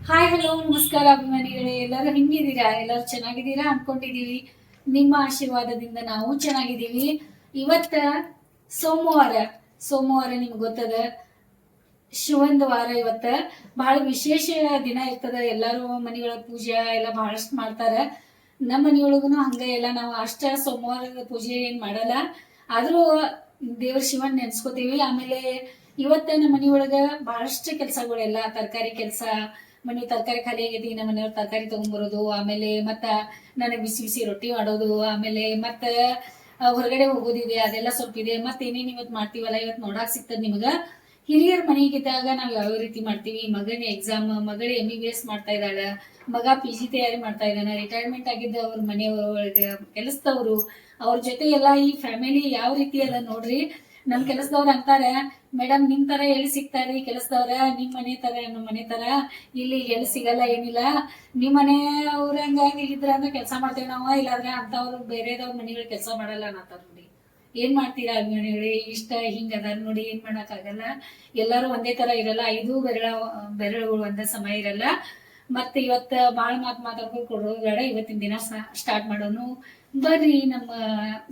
Hi hello ನಮಸ್ಕಾರ ಅಭಿಮಾನಿಗಳೇ, ಎಲ್ಲರೂ ಹೆಂಗಿದ್ದೀರಾ? ಎಲ್ಲರೂ ಚೆನ್ನಾಗಿದ್ದೀರಾ ಅನ್ಕೊಂಡಿದೀವಿ. ನಿಮ್ಮ ಆಶೀರ್ವಾದದಿಂದ ನಾವು ಚೆನ್ನಾಗಿದ್ದೀವಿ. ಇವತ್ತ ಸೋಮವಾರ ಸೋಮವಾರ ನಿಮ್ಗೆ ಗೊತ್ತದ, ಶಿವಂದ ವಾರ. ಇವತ್ತ ಬಹಳ ವಿಶೇಷ ದಿನ ಇರ್ತದ. ಎಲ್ಲಾರು ಮನೆಗಳ ಪೂಜೆ ಎಲ್ಲ ಬಹಳಷ್ಟು ಮಾಡ್ತಾರ. ನಮ್ಮ ಮನೆಯೊಳಗುನು ಹಂಗ ಎಲ್ಲ ನಾವು ಅಷ್ಟ ಸೋಮವಾರದ ಪೂಜೆ ಏನ್ ಮಾಡಲ್ಲ, ಆದ್ರೂ ದೇವ್ರ ಶಿವನ್ ನೆನ್ಸ್ಕೋತೀವಿ. ಆಮೇಲೆ ಇವತ್ತ ನಮ್ಮ ಮನೆಯೊಳಗ ಬಹಳಷ್ಟು ಕೆಲಸಗಳೆಲ್ಲ, ತರಕಾರಿ ಕೆಲಸ, ಮನೆ ತರಕಾರಿ ಖಾಲಿ ಆಗೈತಿ, ನಮ್ಮ ಮನೆಯವ್ರ ತರಕಾರಿ ತಗೊಂಡ್ಬರೋದು, ಆಮೇಲೆ ಮತ್ತ ನನಗೆ ಬಿಸಿ ಬಿಸಿ ರೊಟ್ಟಿ ಮಾಡೋದು, ಆಮೇಲೆ ಮತ್ತ ಹೊರಗಡೆ ಹೋಗೋದಿದೆ, ಅದೆಲ್ಲ ಸ್ವಲ್ಪ ಇದೆ. ಮತ್ತೆ ಏನೇನ್ ಇವತ್ ಮಾಡ್ತೀವಲ್ಲ, ಇವತ್ ನೋಡಾಕ್ ಸಿಗ್ತದ ನಿಮ್ಗ. ಹಿರಿಯರ ಮನೆಗಿದ್ದಾಗ ನಾವ್ ಯಾವ ರೀತಿ ಮಾಡ್ತೀವಿ. ಮಗನ ಎಕ್ಸಾಮ್, ಮಗಳು MBBS ಮಾಡ್ತಾ ಇದ್ದಾಳ, ಮಗ PG ತಯಾರಿ ಮಾಡ್ತಾ ಇದ್ದಾನ, ರಿಟೈರ್ಮೆಂಟ್ ಆಗಿದ್ದ ಅವ್ರ ಮನೆಯೊಳಗ ಕೆಲಸದವರು, ಅವ್ರ ಜೊತೆ ಎಲ್ಲ ಈ ಫ್ಯಾಮಿಲಿ ಯಾವ ರೀತಿ ಅದ ನೋಡ್ರಿ. ನಮ್ ಕೆಲಸದವ್ರ ಅಂತಾರೆ, ಮೇಡಮ್ ನಿಮ್ ತರ ಎಲ್ಲಿ ಸಿಗ್ತಾರ್ರಿ ಕೆಲಸದವ್ರ, ನಿಮ್ ಮನೆ ತರ ನಮ್ಮ ಮನೆ ತರ ಇಲ್ಲಿ ಎಲ್ಲಿ ಸಿಗಲ್ಲ, ಏನಿಲ್ಲ. ನಿಮ್ ಮನೆ ಅವ್ರ ಹಂಗಾಗಿ ಇದ್ರ ಅಂದ್ರೆ ಕೆಲಸ ಮಾಡ್ತೇವೆ ನಾವು, ಇಲ್ಲಾಂದ್ರೆ ಅಂತವ್ರು ಬೇರೆದವ್ರ ಮನೆಗಳು ಕೆಲಸ ಮಾಡಲ್ಲ ಅನ್ನತಾರ ನೋಡಿ. ಏನ್ ಮಾಡ್ತೀರಾ ಅಭಿಮಾನಿಗಳೇ, ಇಷ್ಟ ಹಿಂಗ ಅದ ನೋಡಿ, ಏನ್ ಮಾಡಕ್ ಆಗಲ್ಲ. ಎಲ್ಲಾರು ಒಂದೇ ತರ ಇರಲ್ಲ, 5 ಬೆರಳುಗಳು ಒಂದೇ ಸಮಯ ಇರಲ್ಲ. ಮತ್ತೆ ಇವತ್ತ ಬಾಳ ಮಾತಾಡ್ಕೊಂಡು ಕೊಡೋದು ಬೇಡ, ಇವತ್ತಿನ ದಿನ ಸ್ಟಾರ್ಟ್ ಮಾಡೋನು. ಬರ್ರಿ ನಮ್ಮ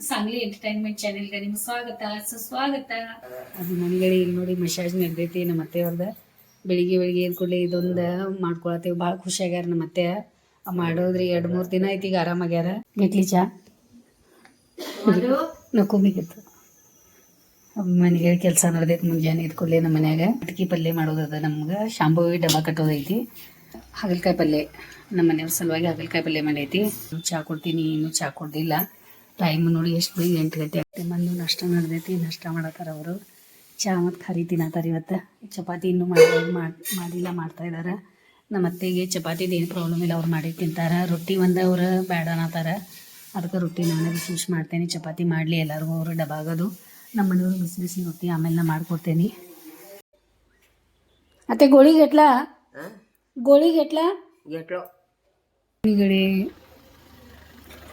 ಸಾಂಗ್ಲಿ ಎಂಟರ್ಟೈನ್ಮೆಂಟ್ ಚಾನೆಲ್ಗೆ ನಿಮ್ಗೆ ಸ್ವಾಗತ ಸುಸ್ವಾಗತ. ಅಭಿಮಾನಿಗಳೇ, ಇಲ್ಲಿ ನೋಡಿ ಮಸಾಜ್ ನಡೆದೈತಿ ನಮ್ಮ ಅತ್ತೆಯವ್ರದ. ಬೆಳಿಗ್ಗೆ ಎದ್ ಕೂಡಲೇ ಇದೊಂದು ಮಾಡ್ಕೊಳತ್ತೇವೆ. ಭಾಳ ಖುಷಿ ಆಗ್ಯಾರ ನಮ್ಮ ಅತ್ತೆ ಮಾಡೋದ್ರಿ. 2-3 ದಿನ ಐತಿ ಈಗ ಆರಾಮಾಗ್ಯಾರ. ಮೆಟ್ಲಿ ಚಾ ನಕ್ಕೋಬೇಕಿತ್ತು. ಅಭಿಮಾನಿಗಳ ಕೆಲಸ ನಡೆದೈತಿ. ಮುಂಜಾನೆ ಎದ್ ಕೂಡಲೇ ನಮ್ಮ ಮನ್ಯಾಗ ಮಟಕಿ ಪಲ್ಯ ಮಾಡೋದದ, ನಮ್ಗೆ ಶಾಂಭವಿ ಡಬ್ಬ ಕಟ್ಟೋದೈತಿ. ಹಾಗಲಕಾಯಿ ಪಲ್ಯ, ನಮ್ಮ ಮನೆಯವ್ರ ಸಲುವಾಗಿ ಹಾಗಲಕಾಯಿ ಪಲ್ಯ ಮಾಡೈತಿ. ಚಾ ಕೊಡ್ತೀನಿ, ಇನ್ನೂ ಚಾ ಕೊಡ್ದಿಲ್ಲ. ಟೈಮ್ ನೋಡಿ ಎಷ್ಟು 8 ಗಂಟೆ ಆಗ್ತದೆ. ಮಂದು ನಷ್ಟ ನಡೆದೈತಿ, ನಷ್ಟ ಮಾಡತ್ತಾರ ಅವರು. ಚಾ ಮತ್ತು ಖಾರಿ ತಿನ್ನತ್ತಾರ. ಇವತ್ತು ಚಪಾತಿ ಇನ್ನೂ ಮಾಡಿಲ್ಲ, ಮಾಡ್ತಾ ಇದಾರೆ. ನಮ್ಮ ಅತ್ತೆಗೆ ಚಪಾತಿದು ಏನು ಪ್ರಾಬ್ಲಮ್ ಇಲ್ಲ, ಅವ್ರು ಮಾಡಿ ತಿಂತಾರೆ. ರೊಟ್ಟಿ ಒಂದು ಅವ್ರು ಬೇಡ ಅನ್ನತ್ತಾರ, ಅದಕ್ಕೆ ರೊಟ್ಟಿ ನಾನು ಬಿಸಿ ಮಾಡ್ತೇನೆ. ಚಪಾತಿ ಮಾಡಲಿ ಎಲ್ಲರಿಗೂ, ಅವರು ಡಬ್ಬ ಆಗೋದು. ನಮ್ಮ ಮನೆಯವ್ರು ಬಿಸಿ ಬಿಸಿ ರೊಟ್ಟಿ ಆಮೇಲೆ ನಾ ಮಾಡ್ಕೊಡ್ತೇನೆ. ಅತ್ತೆ ಗೋಳಿಗೆ ಎಟ್ಲ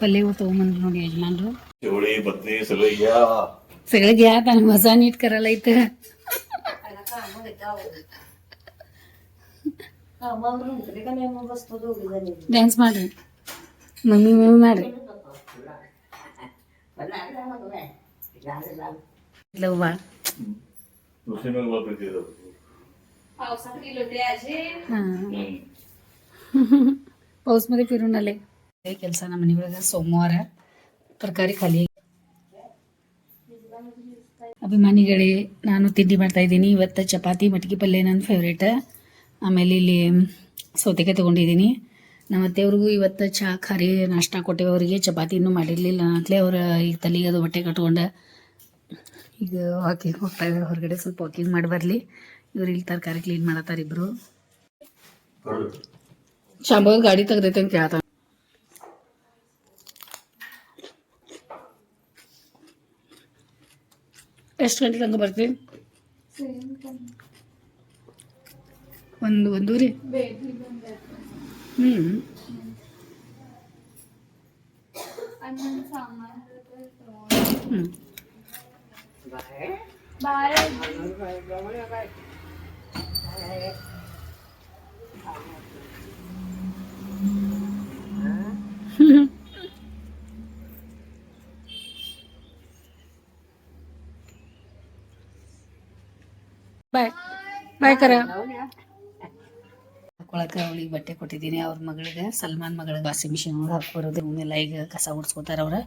ಪಲ್ಯ ತೊಗೊಂಬಂದ್ರು ನೋಡಿ ಯಜಮಾನ್ರು. सगळे घ्या, आणि मजा नीट करायला इथं. ಡ್ಯಾನ್ಸ್ ಮಾಡ್ರಿ, ಮಮ್ಮಿ ಮಾಡ್ರಿ. पाऊसमध्ये फिरून आले. ಕೆಲಸ ನಮ್ಮ ಮನೆಯೊಳಗೆ ಸೋಮವಾರ ತರಕಾರಿ ಖಾಲಿ. ಅಭಿಮಾನಿಗಳೇ, ನಾನು ತಿಂಡಿ ಮಾಡ್ತಾ ಇದ್ದೀನಿ. ಇವತ್ತು ಚಪಾತಿ ಮಟಕಿ ಪಲ್ಯ ನನ್ನ ಫೇವ್ರೇಟ್. ಆಮೇಲೆ ಇಲ್ಲಿ ಸೌತೆಕಾಯಿ ತೊಗೊಂಡಿದ್ದೀನಿ. ನಮ್ಮ ಅತ್ತೆಯವ್ರಿಗೂ ಇವತ್ತು ಚಾ ಖಾರಿ ನಾಷ್ಟ ಕೊಟ್ಟೇವೆ. ಅವರಿಗೆ ಚಪಾತಿ ಇನ್ನೂ ಮಾಡಿರಲಿಲ್ಲ ಅಂತಲೇ ಅವ್ರು ಈಗ ತಲೆಗೆ ಅದು ಬಟ್ಟೆ ಕಟ್ಕೊಂಡು ಈಗ ವಾಕಿಂಗ್ ಹೋಗ್ತಾ ಇದ್ದಾರೆ. ಹೊರಗಡೆ ಸ್ವಲ್ಪ ವಾಕಿಂಗ್ ಮಾಡಿ ಬರಲಿ. ಇವ್ರು ಇಲ್ಲಿ ತರಕಾರಿ ಕ್ಲೀನ್ ಮಾಡತ್ತಾರೆ ಇಬ್ಬರು. ಶಾಂಭವಿ ಗಾಡಿ ತೆಗ್ದೈತೆ ಅಂತ ಕೇಳ್ತಾನೆ. ಎಷ್ಟು ಗಂಟೆ ತನಕ ಬರ್ತೀವಿ? 1-1:30. ಬಾಯ್ ಬಾಯ್ ಕರ. ಹಾಕೊಳಕ್ಕೆ ಅವಳಿಗೆ ಬಟ್ಟೆ ಕೊಟ್ಟಿದ್ದೀನಿ. ಅವ್ರ ಮಗಳಿಗೆ, ಸಲ್ಮಾನ್ ಮಗಳಿಗೆ ವಾಷಿಂಗ್ ಮಿಷಿನ್ ಒಳಗೆ ಹಾಕ್ಬರೋದು. ಇವನ್ನೆಲ್ಲ ಈಗ ಕಸ ಓಡಿಸ್ಕೋತಾರೆ ಅವ್ರು.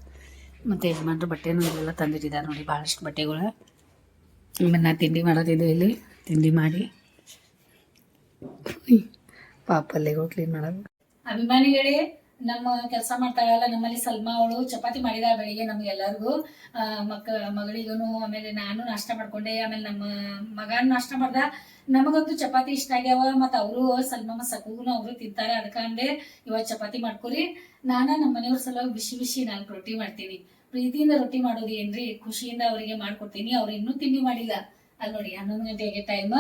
ಮತ್ತು ಯಜಮಾನ್ರು ಬಟ್ಟೆನೂ ಇಲ್ಲೆಲ್ಲ ತಂದಿಟ್ಟಿದ್ದಾರೆ ನೋಡಿ, ಭಾಳಷ್ಟು ಬಟ್ಟೆಗಳು. ಆಮೇಲೆ ನಾನು ತಿಂಡಿ ಮಾಡೋದಿದ್ದು, ಇಲ್ಲಿ ತಿಂಡಿ ಮಾಡಿ ಪಾಪಲ್ಲಿಗೂ ಕ್ಲೀನ್ ಮಾಡೋದು. ಅಭಿಮಾನಿಗಳೇ, ನಮ್ಮ ಕೆಲಸ ಮಾಡ್ತಾಳಲ್ಲ ನಮ್ಮಲ್ಲಿ ಸಲ್ಮಾ, ಅವಳು ಚಪಾತಿ ಮಾಡಿದ ಬೆಳಿಗ್ಗೆ ನಮ್ಗೆಲ್ಲರಿಗೂ, ಮಗಳಿಗೂ. ಆಮೇಲೆ ನಾನು ನಾಷ್ಟ ಮಾಡ್ಕೊಂಡೆ, ಆಮೇಲೆ ನಮ್ಮ ಮಗನ ನಾಷ್ಟ ಮಾಡ್ದ. ನಮಗಂತೂ ಚಪಾತಿ ಇಷ್ಟ ಆಗ್ಯಾವ, ಮತ್ತು ಅವರು ಸಲ್ಮಮ್ಮ ಸಕೂನು ಅವರು ತಿಂತಾರೆ. ಅದಕ್ಕಂದೆ ಇವತ್ತು ಚಪಾತಿ ಮಾಡ್ಕೊರಿ. ನಮ್ಮ ಮನೆಯವ್ರ ಸಲುವಾಗಿ ಬಿಸಿ ಬಿಸಿ 4 ರೊಟ್ಟಿ ಮಾಡ್ತೀನಿ. ಪ್ರೀತಿಯಿಂದ ರೊಟ್ಟಿ ಮಾಡೋದು ಏನ್ರಿ, ಖುಷಿಯಿಂದ ಅವರಿಗೆ ಮಾಡ್ಕೊಡ್ತೀನಿ. ಅವ್ರು ಇನ್ನೂ ತಿಂಡಿ ಮಾಡಿಲ್ಲ. ಅಲ್ಲಿ ನೋಡಿ 11 ಗಂಟೆಗೆ ಟೈಮ್.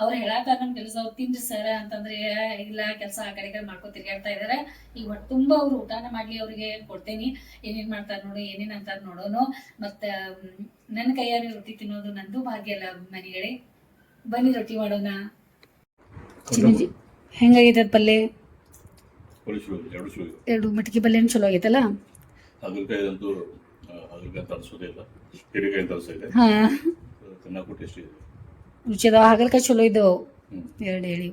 ಅವ್ರು ಹೇಳತ್ತಾರ ನಮ್ಮ ಕೆಲಸ, ಅವ್ರು ತಿನ್ರಿ ಸರ್ ಅಂತಂದ್ರೆ, ಇಲ್ಲ ಕೆಲಸ ಆ ಕಡೆ ಮಾಡ್ಕೊ ತಿರ್ಗಾಡ್ತಾ ಇದಾರೆ. ಈಗ ಹೊಟ್ಟೆ ತುಂಬಾ ಅವ್ರು ಊಟನ ಮಾಡ್ಲಿ, ಅವ್ರಿಗೆ ಕೊಡ್ತೇನಿ. ಏನೇನ್ ಮಾಡ್ತಾರ ನೋಡು, ಏನೇನ್ ಅಂತಾರ ನೋಡೋನು. ಮತ್ತ ನನ್ನ ಕೈಯಾರೆ ರೊಟ್ಟಿ ತಿನ್ನೋದು ನಂದು ಭಾಗ್ಯ ಅಲ್ಲ ಅಭಿಮಾನಿಗಳೇ. ಬನ್ನಿ ರೊಟ್ಟಿ ಮಾಡೋಣ. ಚಿನ್ನಜಿ ಹೆಂಗಾಗೈತೆ ಅದು ಪಲ್ಯ? ಒಳ್ಳೆ ಚಲೋ ಇದೆ, ಎರಡು ಚಲೋ ಇದೆ. ಎರಡು ಮಟಕಿ ಪಲ್ಯನೂ ಚಲೋ ಆಗೈತಲ್ಲ? ಹಾಗಲಕಾಯಿದಂತೂ ಹಾಗಲಕಾಯಿ ತರಿಸೋದೇ ಇಲ್ಲ, ಹೀರೆಕಾಯಿ ತರಿಸ್ತಾ ಇದೆ. ಹಾಂ, ತಿನ್ನಕ್ಕೂ ಟೇಸ್ಟ್ ಇದೆ. ರುಚಿ ಅದಾವ. ಹಾಗಲಕಾಯಿ ಚಲೋ ಇದ್ದವು ಹ್ಞೂ ಎರಡು ಹೇಳಿ.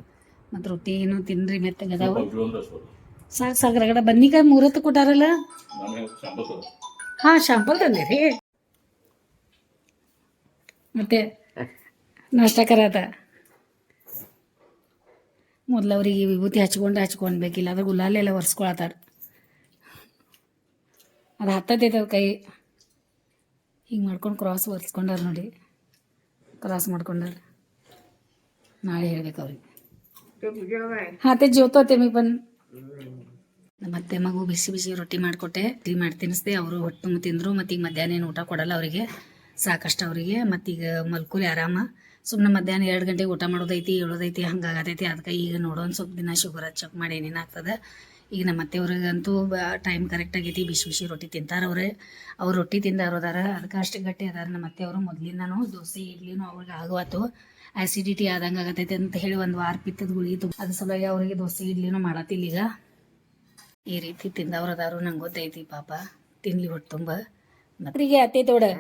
ಮತ್ತು ರೊಟ್ಟಿ ಏನು ತಿನ್ರಿ ಮೆತ್ತಗದಾವ. ಅಂದ್ರೆ ಸ್ವಲ್ಪ ಸಾಕು ಸಾಕು ರಗಡ. ಬದ್ನಿಕಾಯಿ 3 ಕೊಟ್ಟಾರಲ್ಲ? ನಾನು ಶಾಂಪಲ್ ಹಾಂ, ಶಾಂಪಲ್ ತಂದಿರಿ. ಮತ್ತೆ ನಾಷ್ಟ ಕರಾತ ಮೊದಲು ಅವ್ರಿಗೆ ವಿಭೂತಿ ಹಚ್ಕೊಳ್ಬೇಕಿಲ್ಲ, ಅದ್ರ ಗುಲಾಲೆಲ್ಲ ಒರೆಸ್ಕೊಳತ್ತಾರ. ಅದು ಹತ್ತದೈತೆ ಅವ್ರ ಕೈ ಹಿಂಗೆ ಮಾಡ್ಕೊಂಡು ಕ್ರಾಸ್ ಒರೆಸ್ಕೊಂಡಾರ ನೋಡಿ. ಕ್ರಾಸ್ ಮಾಡ್ಕೊಂಡಾರ. ನಾಳೆ ಹೇಳ್ಬೇಕು ಅವ್ರಿಗೆ. ಹಾಂ, te ಜೋತೋತೆ ಮೀ ಬಂದು ಮತ್ತೆ ಮಗು ಬಿಸಿ ಬಿಸಿ ರೊಟ್ಟಿ ಮಾಡಿಕೊಟ್ಟೆ. ಟೀ ಮಾಡಿ ತಿನ್ನಿಸ್ದೆ. ಅವರು ಹೊಟ್ಟೆ ತುಂಬ ತಿಂದರು. ಮತ್ತು ಈಗ ಮಧ್ಯಾಹ್ನ ಏನು ಊಟ ಕೊಡಲ್ಲ ಅವರಿಗೆ, ಸಾಕಷ್ಟು ಅವರಿಗೆ. ಮತ್ತೀಗ ಮಲ್ಕೂಲಿ ಆರಾಮ. ಸುಮ್ಮನೆ ಮಧ್ಯಾಹ್ನ 2 ಗಂಟೆಗೆ ಊಟ ಮಾಡೋದೈತಿ, ಹೇಳೋದೈತಿ, ಹಂಗಾಗತೈತಿ. ಅದಕ್ಕೆ ಈಗ ನೋಡೋಣ ಸ್ವಲ್ಪ ದಿನ ಶುಗರ್ ಚೆಕ್ ಮಾಡಿ ಏನೇನು ಆಗ್ತದೆ. ಈಗ ನಮ್ಮ ಅತ್ತೆಯವ್ರಿಗಂತೂ ಟೈಮ್ ಕರೆಕ್ಟ್ ಆಗೈತಿ. ಬಿಸಿ ಬಿಸಿ ರೊಟ್ಟಿ ತಿಂತಾರೆ ಅವ್ರು ರೊಟ್ಟಿ ತಿಂದಾರೋದಾರ. ಅದಕ್ಕೆ ಅಷ್ಟು ಗಟ್ಟಿ ಅದಾರ ನಮ್ಮ ಅತ್ತೆಯವರು. ಮೊದಲಿಂದನೂ ದೋಸೆ ಇಡ್ಲಿನೂ ಅವ್ರಿಗೆ ಆಗುವತ್ತು. ಆ್ಯಸಿಡಿಟಿ ಆದಂಗೆ ಆಗತೈತೆ ಅಂತ ಹೇಳಿ 1 ವಾರ ಪಿತ್ತದ ಗುಳಿಗೆ ಅದ್ರ ಸಲುವಾಗಿ ಅವರಿಗೆ ದೋಸೆ ಇಡ್ಲಿನೂ ಮಾಡತ್ತಿಲ್ಲ. ಈಗ ಈ ರೀತಿ ತಿಂದವ್ರದಾರು. ನಂಗೆ ಗೊತ್ತೈತಿ ಪಾಪ, ತಿನ್ಲಿ ಹೊಟ್ಟು ತುಂಬ. मत्रीगे आते तेवढं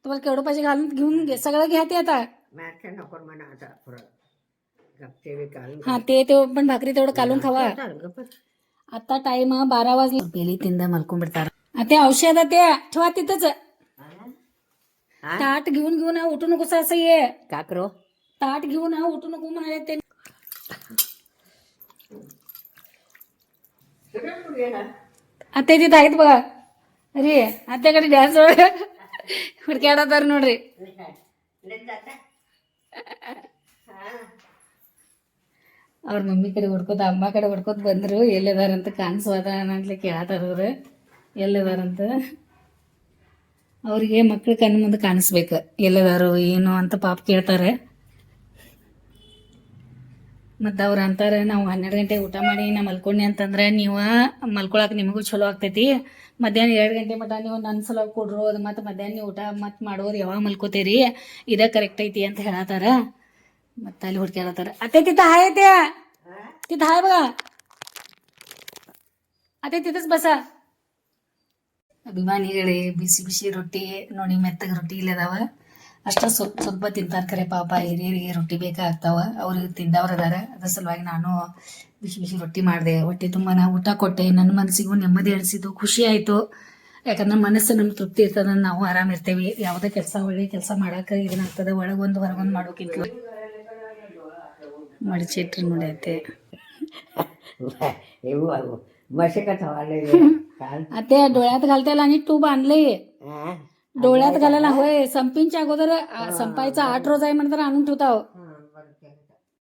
तुम्हाला केवढं पाहिजे घालून घेऊन सगळं घ्या ते आता. हा ते पण भाकरी तेवढं कालून खावा. आता टाइम 12 वाजले. पेली तिंदा मलकून बिडतार. ते औषध ते ठेवा तिथंच. ताट घेऊन घेऊन उठू नको असं ये का करो. ताट घेऊन उठू नको म्हणाले ते. आता तिथं आहेत बघा. अरे आत्याकडे ड्यान्स ಹುಡ್ಕ್ಯಾಡತಾರ ನೋಡ್ರಿ. ಅವ್ರ ಮಮ್ಮಿ ಕಡೆ ಹೊಡ್ಕೋತ ಅಮ್ಮ ಕಡೆ ಹೊಡ್ಕೋತ ಬಂದ್ರು. ಎಲ್ಲಿದಾರಂತ ಕಾಣಿಸ್ವಾದ ಅಂತಲೇ ಕೇಳತ್ತಾರವ್ರು ಎಲ್ಲಿದಾರಂತ. ಅವ್ರಿಗೆ ಮಕ್ಳು ಕಣ್ಣು ಮುಂದೆ ಕಾಣಿಸ್ಬೇಕು ಎಲ್ಲಿದಾರು ಏನು ಅಂತ ಪಾಪ ಕೇಳ್ತಾರೆ. ಮತ್ತು ಅವ್ರು ಅಂತಾರೆ ನಾವು 12 ಗಂಟೆಗೆ ಊಟ ಮಾಡಿ ನಾ ಮಲ್ಕೊಂಡೆ ಅಂತಂದ್ರೆ ನೀವು ಮಲ್ಕೊಳಕ್ಕೆ ನಿಮಗೂ ಚಲೋ ಆಗ್ತೈತಿ. ಮಧ್ಯಾಹ್ನ 2 ಗಂಟೆ ಮಟ್ಟ ನೀವು ನನ್ನ ಸಲುವಾಗಿ ಕೊಡ್ರು. ಅದು ಮತ್ತು ಮಧ್ಯಾಹ್ನ ಊಟ ಮತ್ತು ಮಾಡೋರು ಯಾವಾಗ ಮಲ್ಕೋತೀರಿ, ಇದೇ ಕರೆಕ್ಟ್ ಐತಿ ಅಂತ ಹೇಳತ್ತಾರ. ಮತ್ತು ಅಲ್ಲಿ ಹುಡ್ಕ್ಯಾಡತ್ತಾರ. ಅತ್ತೆ ತಿತ್ತ ಹಾಯ್ ಐತೆ ತಿತ್ತ ಹಾಯ್ ಬಗ ಅತ್ತೆ ತಿತ್ತಸ್ ಬಸ. ಅಭಿಮಾನಿಗಳೇ ಬಿಸಿ ಬಿಸಿ ರೊಟ್ಟಿ ನೋಡಿ, ಮೆತ್ತಗೆ ರೊಟ್ಟಿ ಇಲ್ಲದಾವ. ಅಷ್ಟ ಸ್ವಲ್ಪ ಸ್ವಲ್ಪ ತಿಂತಾರೆ ಖರೆ ಪಾಪ. ಹಿರಿಯರಿಗೆ ರೊಟ್ಟಿ ಬೇಕಾಗ್ತಾವ. ಅವ್ರಿಗೆ ತಿಂದವ್ರದಾರ. ಅದ್ರ ಸಲುವಾಗಿ ನಾನು ಬಿಸಿ ಬಿಸಿ ರೊಟ್ಟಿ ಮಾಡಿದೆ. ಹೊಟ್ಟೆ ತುಂಬ ನಾ ಊಟ ಕೊಟ್ಟೆ. ನನ್ನ ಮನಸ್ಸಿಗೂ ನೆಮ್ಮದಿ ಅನಿಸಿತು, ಖುಷಿ ಆಯಿತು. ಯಾಕಂದ್ರೆ ಮನಸ್ಸು ನಮ್ಗೆ ತೃಪ್ತಿ ಇರ್ತದೆ, ನಾವು ಆರಾಮಿರ್ತೇವೆ. ಯಾವುದೇ ಕೆಲಸ ಒಳ್ಳೆ ಕೆಲಸ ಮಾಡೋಕೆ ಇದನ್ನಾಗ್ತದೆ. ಒಳಗೊಂದು ಹೊರಗೊಂದು ಮಾಡೋಕ್ಕಿಂತ ಮಡಿಚಿಟ್ರಿ ನೋಡಿ ಅತ್ತೆ. अते डोळ्यात घालतायला आणि ट्यूब आणले. डोळ्यात घालायला होय. संपींच्या अगोदर संपायचा 8 रोज आहे म्हणतात आणून ठेवताव.